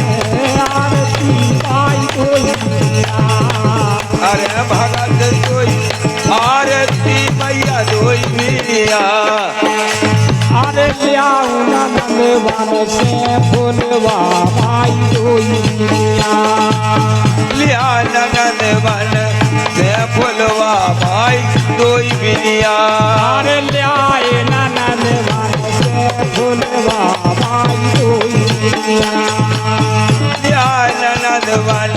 आरती माई कोई अरे भगत कोई आरती मैया दोई मिया अरे लियाऊ नंद वन से फुलवा माई कोई लिया नंद वन से फुलवा माई दोई मिया अरे लियाए नंद वन से फुलवा माई कोई लिया नंद वन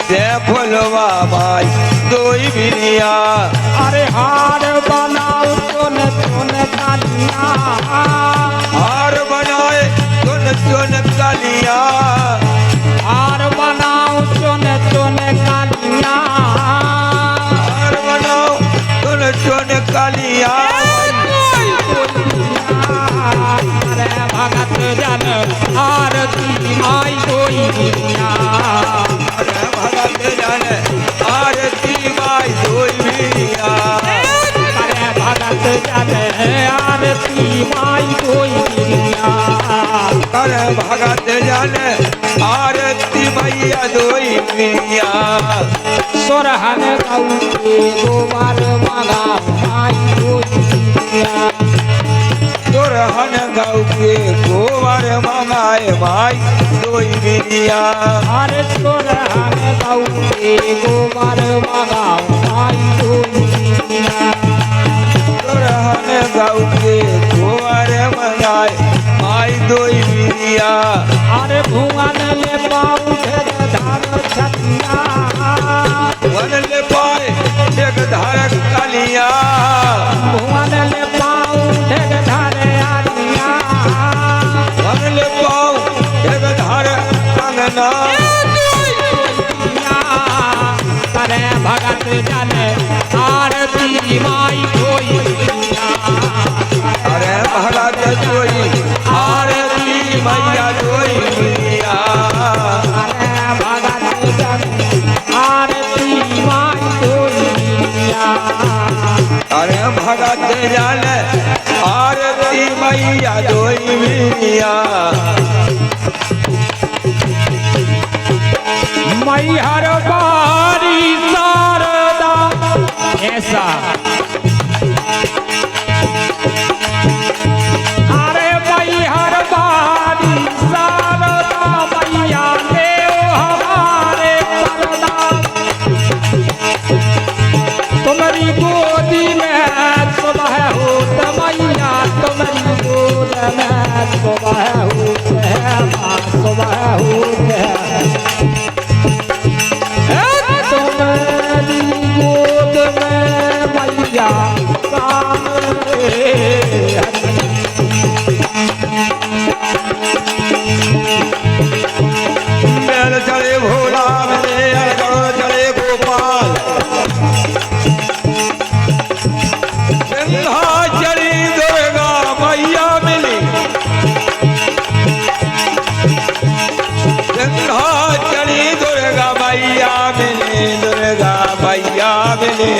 से फुलवा माई दोई मिया अरे हार बनाओ चुन चुन कालिया हार बनाए चुन चुन कालिया हार बनाओ चुन चुन कालिया हार बनाओ चुन चुन कालिया अरे भगत जन आरती माई कोई अरे भगत जन आरती माई दोई मिया अरे भगत जन आरती माई कोई अरे भगत जन आरती मैया दोई मिया सोरहन गौ के गोबर मगा माई कोई तोरहन गौ के गोबर मंगाए माई दोई मिया अरे सोरहन गौ के गोबर मगा माई कोई तोरहन गौ के गोबर मंगाए माई दोई मिया अरे भुवन ले पाऊ धार छतिया वन ले पाए एक धारक कालिया भुवन ले पाऊ धार आलिया वन ले पाओ एक धारक कंगना अरे भगत जन आरती माई कोई अरे भगत कोई आरती मैया दोई मिया अरे भगत जन आरती माई कोई अरे भगत जन आरती मैया दोई मिया मैहर बारी शारदा ऐसा अरे मैहर बारी शारदा मैया देव हमारे परदा तुम्हारी गोदी में सुबह हो मैया तुम्हारी गोद में सुबह हो सुबह हो तुम्हारी गोद में मैया मेल चले भोला मेरे अरगड़ चले गोपाल गंगा चली दुर्गा मैया मिली गंगा चली दुर्गा मैया मिली दुर्गा मैया मिली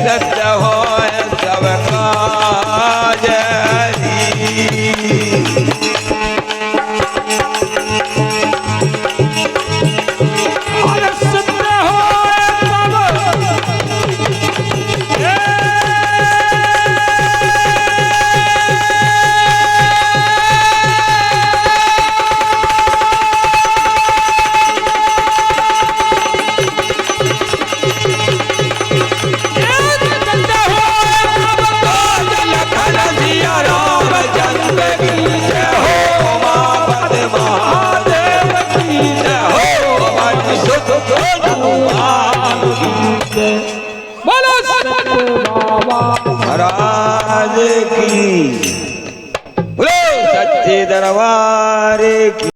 सत्य हो सबका जरी अरे सत्य हो बोलो सत्य बाबा महाराज की बोलो सच्चे दरबार की।